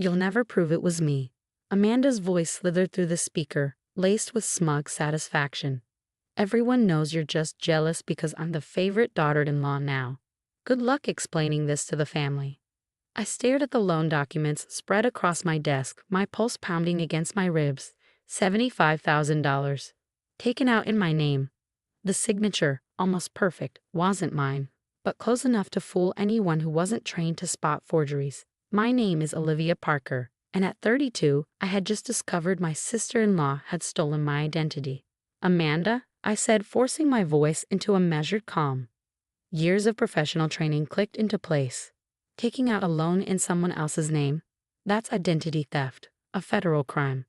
You'll never prove it was me. Amanda's voice slithered through the speaker, laced with smug satisfaction. Everyone knows you're just jealous because I'm the favorite daughter-in-law now. Good luck explaining this to the family. I stared at the loan documents spread across my desk, my pulse pounding against my ribs. $75,000. Taken out in my name. The signature, almost perfect, wasn't mine, but close enough to fool anyone who wasn't trained to spot forgeries. My name is Olivia Parker, and at 32, I had just discovered my sister-in-law had stolen my identity. Amanda, I said, forcing my voice into a measured calm. Years of professional training clicked into place. Taking out a loan in someone else's name? That's identity theft, a federal crime.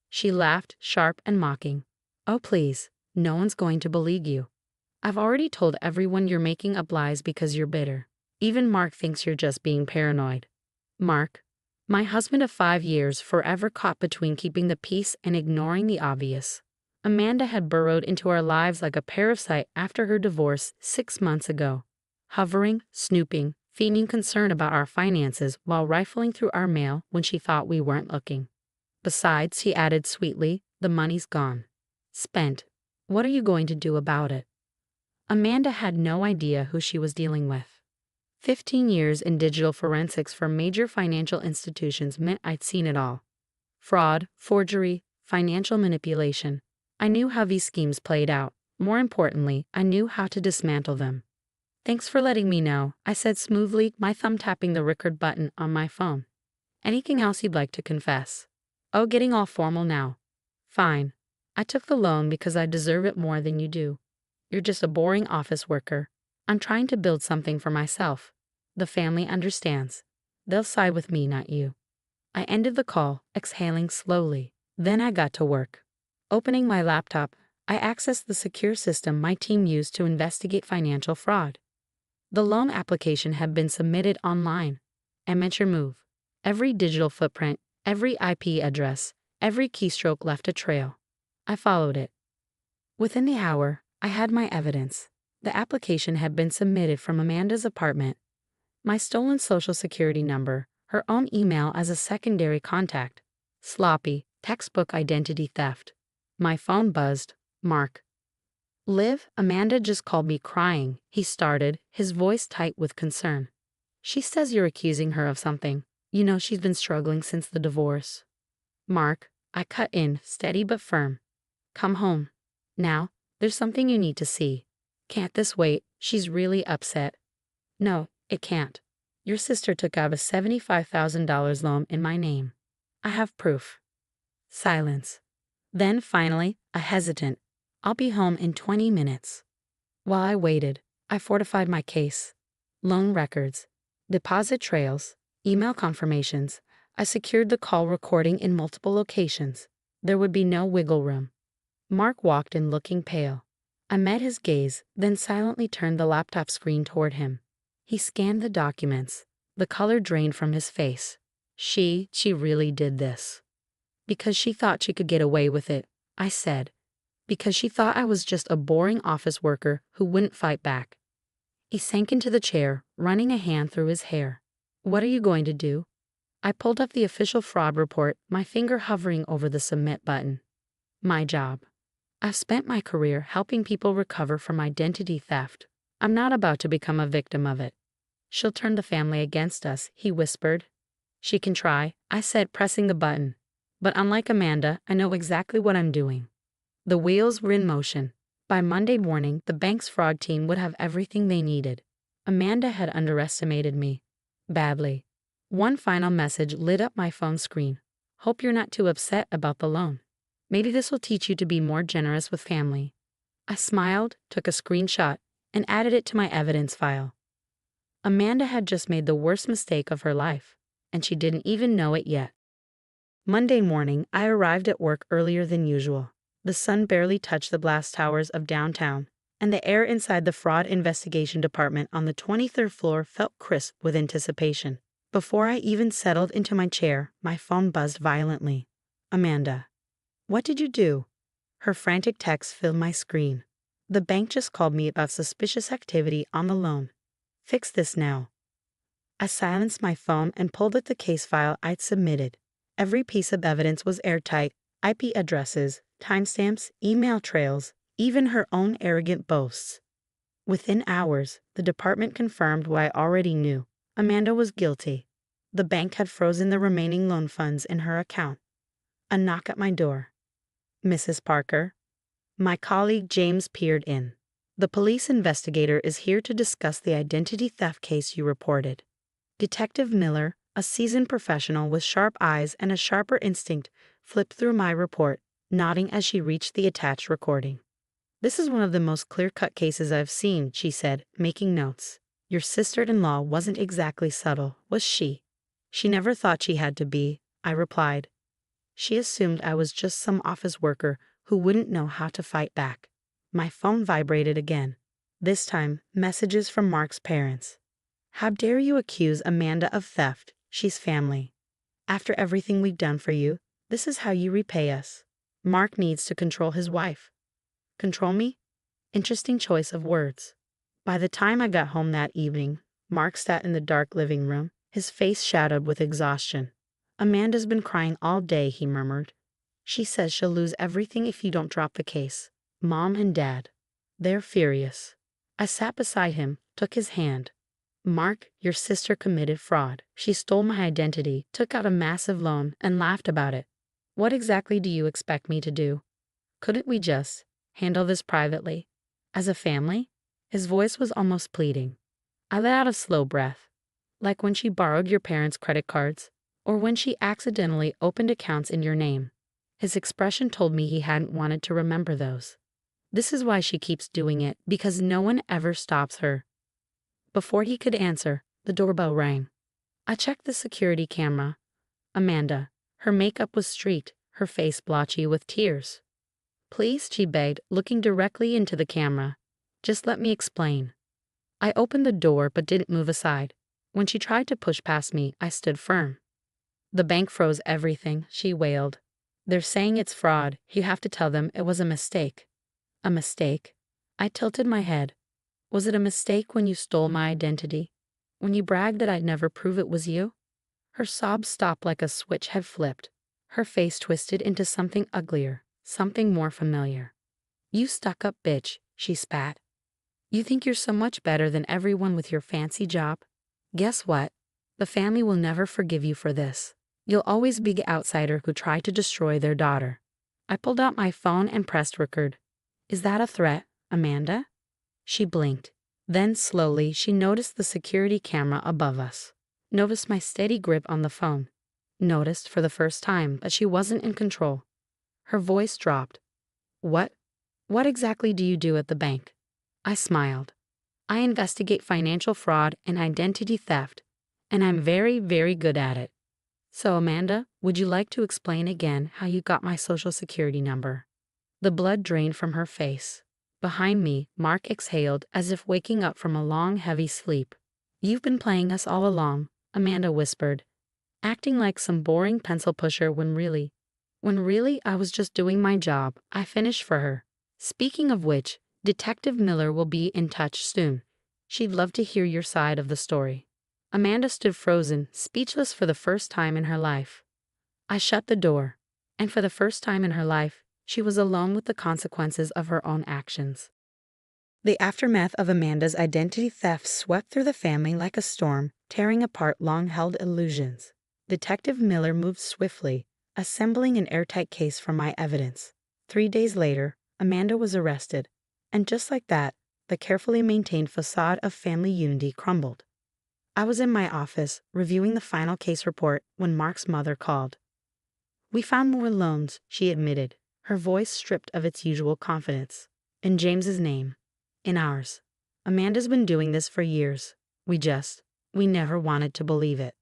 She laughed, sharp and mocking. Oh please, no one's going to believe you. I've already told everyone you're making up lies because you're bitter. Even Mark thinks you're just being paranoid. Mark, my husband of 5 years, forever caught between keeping the peace and ignoring the obvious. Amanda had burrowed into our lives like a parasite after her divorce 6 months ago. Hovering, snooping, feigning concern about our finances while rifling through our mail when she thought we weren't looking. Besides, he added sweetly, the money's gone. Spent. What are you going to do about it? Amanda had no idea who she was dealing with. 15 years in digital forensics for major financial institutions meant I'd seen it all. Fraud, forgery, financial manipulation. I knew how these schemes played out. More importantly, I knew how to dismantle them. Thanks for letting me know, I said smoothly, my thumb tapping the record button on my phone. Anything else you'd like to confess? Oh, getting all formal now. Fine. I took the loan because I deserve it more than you do. You're just a boring office worker. I'm trying to build something for myself. The family understands. They'll side with me, not you. I ended the call, exhaling slowly. Then I got to work. Opening my laptop, I accessed the secure system my team used to investigate financial fraud. The loan application had been submitted online. Amateur move. Every digital footprint, every IP address, every keystroke left a trail. I followed it. Within the hour, I had my evidence. The application had been submitted from Amanda's apartment. My stolen social security number, her own email as a secondary contact. Sloppy, textbook identity theft. My phone buzzed. Mark. Liv, Amanda just called me crying, he started, his voice tight with concern. She says you're accusing her of something. You know she's been struggling since the divorce. Mark, I cut in, steady but firm. Come home. Now, there's something you need to see. Can't this wait? She's really upset. No, it can't. Your sister took out a $75,000 loan in my name. I have proof. Silence. Then finally, a hesitant. I'll be home in 20 minutes. While I waited, I fortified my case. Loan records, deposit trails, email confirmations. I secured the call recording in multiple locations. There would be no wiggle room. Mark walked in looking pale. I met his gaze, then silently turned the laptop screen toward him. He scanned the documents. The color drained from his face. She really did this. Because she thought she could get away with it, I said. Because she thought I was just a boring office worker who wouldn't fight back. He sank into the chair, running a hand through his hair. What are you going to do? I pulled up the official fraud report, my finger hovering over the submit button. My job. I've spent my career helping people recover from identity theft. I'm not about to become a victim of it. She'll turn the family against us, he whispered. She can try, I said, pressing the button. But unlike Amanda, I know exactly what I'm doing. The wheels were in motion. By Monday morning, the bank's fraud team would have everything they needed. Amanda had underestimated me. Badly. One final message lit up my phone screen. Hope you're not too upset about the loan. Maybe this will teach you to be more generous with family. I smiled, took a screenshot, and added it to my evidence file. Amanda had just made the worst mistake of her life, and she didn't even know it yet. Monday morning, I arrived at work earlier than usual. The sun barely touched the glass towers of downtown, and the air inside the fraud investigation department on the 23rd floor felt crisp with anticipation. Before I even settled into my chair, my phone buzzed violently. Amanda. What did you do? Her frantic text filled my screen. The bank just called me about suspicious activity on the loan. Fix this now. I silenced my phone and pulled at the case file I'd submitted. Every piece of evidence was airtight: IP addresses, timestamps, email trails, even her own arrogant boasts. Within hours, the department confirmed what I already knew. Amanda was guilty. The bank had frozen the remaining loan funds in her account. A knock at my door. "Mrs. Parker?" My colleague James peered in. "The police investigator is here to discuss the identity theft case you reported." Detective Miller, a seasoned professional with sharp eyes and a sharper instinct, flipped through my report, nodding as she reached the attached recording. "This is one of the most clear-cut cases I've seen," she said, making notes. "Your sister-in-law wasn't exactly subtle, was she?" "She never thought she had to be," I replied. "She assumed I was just some office worker who wouldn't know how to fight back." My phone vibrated again. This time, messages from Mark's parents. "How dare you accuse Amanda of theft? She's family. After everything we've done for you, this is how you repay us." Mark needs to control his wife. Control me? Interesting choice of words. By the time I got home that evening, Mark sat in the dark living room, his face shadowed with exhaustion. "Amanda's been crying all day," he murmured. "She says she'll lose everything if you don't drop the case. Mom and Dad, they're furious." I sat beside him, took his hand. "Mark, your sister committed fraud. She stole my identity, took out a massive loan, and laughed about it. What exactly do you expect me to do? Couldn't we just handle this privately? As a family?" His voice was almost pleading. I let out a slow breath. "Like when she borrowed your parents' credit cards, or when she accidentally opened accounts in your name." His expression told me he hadn't wanted to remember those. "This is why she keeps doing it, because no one ever stops her." Before he could answer, the doorbell rang. I checked the security camera. Amanda. Her makeup was streaked, her face blotchy with tears. "Please," she begged, looking directly into the camera. "Just let me explain." I opened the door but didn't move aside. When she tried to push past me, I stood firm. "The bank froze everything," she wailed. "They're saying it's fraud. You have to tell them it was a mistake." "A mistake?" I tilted my head. "Was it a mistake when you stole my identity? When you bragged that I'd never prove it was you?" Her sobs stopped like a switch had flipped. Her face twisted into something uglier, something more familiar. "You stuck-up bitch," she spat. "You think you're so much better than everyone with your fancy job? Guess what? The family will never forgive you for this. You'll always be the outsider who tried to destroy their daughter." I pulled out my phone and pressed record. "Is that a threat, Amanda?" She blinked. Then, slowly, she noticed the security camera above us. Noticed my steady grip on the phone. Noticed, for the first time, that she wasn't in control. Her voice dropped. What exactly do you do at the bank?" I smiled. "I investigate financial fraud and identity theft, and I'm very, very good at it." "So, Amanda, would you like to explain again how you got my social security number?" The blood drained from her face. Behind me, Mark exhaled as if waking up from a long, heavy sleep. "You've been playing us all along," Amanda whispered, "acting like some boring pencil pusher when really I was just doing my job." I finished for her. "Speaking of which, Detective Miller will be in touch soon. She'd love to hear your side of the story." Amanda stood frozen, speechless for the first time in her life. I shut the door, and for the first time in her life, she was alone with the consequences of her own actions. The aftermath of Amanda's identity theft swept through the family like a storm, tearing apart long-held illusions. Detective Miller moved swiftly, assembling an airtight case from my evidence. 3 days later, Amanda was arrested, and just like that, the carefully maintained facade of family unity crumbled. I was in my office, reviewing the final case report, when Mark's mother called. "We found more loans," she admitted, her voice stripped of its usual confidence. "In James's name. In ours. Amanda's been doing this for years. We never wanted to believe it."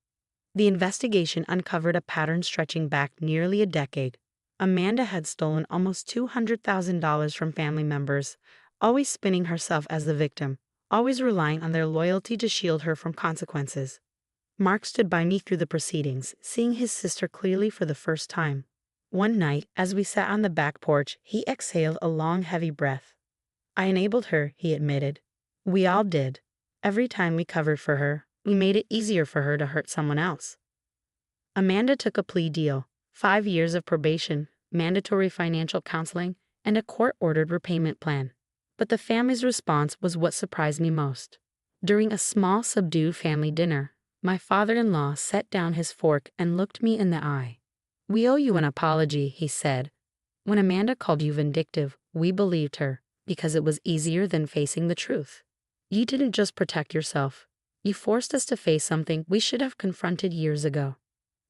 The investigation uncovered a pattern stretching back nearly a decade. Amanda had stolen almost $200,000 from family members, always spinning herself as the victim, always relying on their loyalty to shield her from consequences. Mark stood by me through the proceedings, seeing his sister clearly for the first time. One night, as we sat on the back porch, he exhaled a long, heavy breath. "I enabled her," he admitted. "We all did. Every time we covered for her, We made it easier for her to hurt someone else. Amanda took a plea deal, 5 years of probation, mandatory financial counseling, and a court-ordered repayment plan. But the family's response was what surprised me most. During a small, subdued family dinner, my father-in-law set down his fork and looked me in the eye. "We owe you an apology," he said. "When Amanda called you vindictive, we believed her, because it was easier than facing the truth. You didn't just protect yourself. You forced us to face something we should have confronted years ago."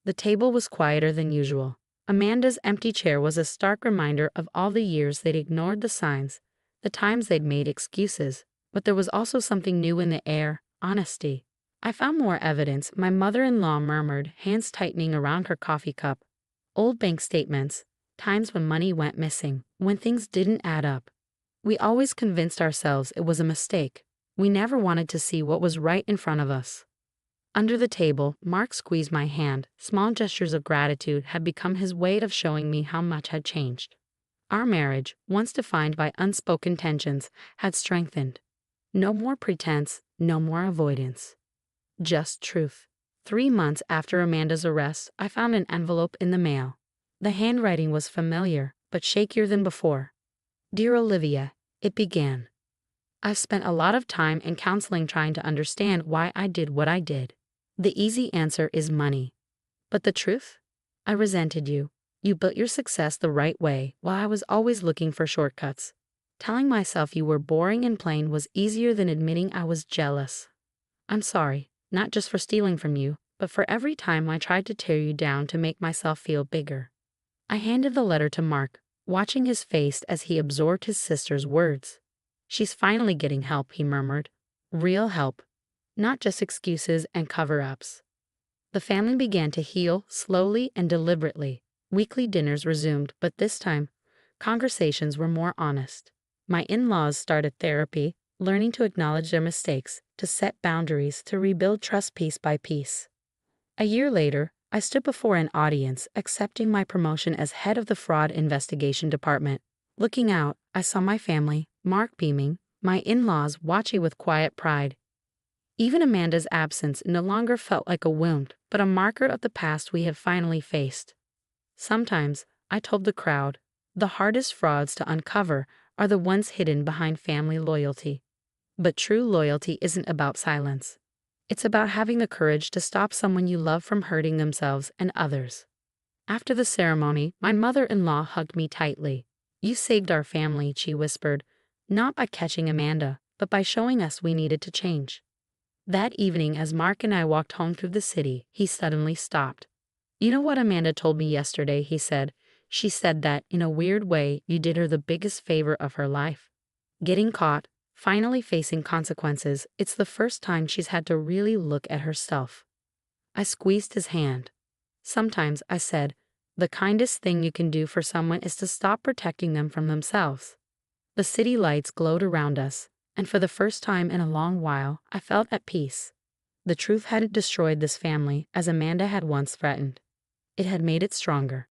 The table was quieter than usual. Amanda's empty chair was a stark reminder of all the years they'd ignored the signs, the times they'd made excuses, but there was also something new in the air: honesty. "I found more evidence," my mother-in-law murmured, hands tightening around her coffee cup. "Old bank statements, times when money went missing, when things didn't add up. We always convinced ourselves it was a mistake. We never wanted to see what was right in front of us." Under the table, Mark squeezed my hand. Small gestures of gratitude had become his way of showing me how much had changed. Our marriage, once defined by unspoken tensions, had strengthened. No more pretense, no more avoidance. Just truth. 3 months after Amanda's arrest, I found an envelope in the mail. The handwriting was familiar, but shakier than before. "Dear Olivia," it began. "I've spent a lot of time in counseling trying to understand why I did what I did. The easy answer is money. But the truth? I resented you. You built your success the right way, while I was always looking for shortcuts. Telling myself you were boring and plain was easier than admitting I was jealous. I'm sorry, not just for stealing from you, but for every time I tried to tear you down to make myself feel bigger." I handed the letter to Mark, watching his face as he absorbed his sister's words. "She's finally getting help," he murmured. "Real help. Not just excuses and cover-ups." The family began to heal, slowly and deliberately. Weekly dinners resumed, but this time, conversations were more honest. My in-laws started therapy, learning to acknowledge their mistakes, to set boundaries, to rebuild trust piece by piece. A year later, I stood before an audience, accepting my promotion as head of the fraud investigation department. Looking out, I saw my family, Mark beaming, my in-laws watching with quiet pride. Even Amanda's absence no longer felt like a wound, but a marker of the past we have finally faced. Sometimes, I told the crowd, the hardest frauds to uncover are the ones hidden behind family loyalty. But true loyalty isn't about silence. It's about having the courage to stop someone you love from hurting themselves and others. After the ceremony, my mother-in-law hugged me tightly. "You saved our family," she whispered, "not by catching Amanda, but by showing us we needed to change." That evening, as Mark and I walked home through the city, he suddenly stopped. "You know what Amanda told me yesterday," he said. "She said that, in a weird way, you did her the biggest favor of her life. Getting caught, finally facing consequences, it's the first time she's had to really look at herself." I squeezed his hand. "Sometimes," I said, "the kindest thing you can do for someone is to stop protecting them from themselves." The city lights glowed around us, and for the first time in a long while, I felt at peace. The truth hadn't destroyed this family as Amanda had once threatened. It had made it stronger.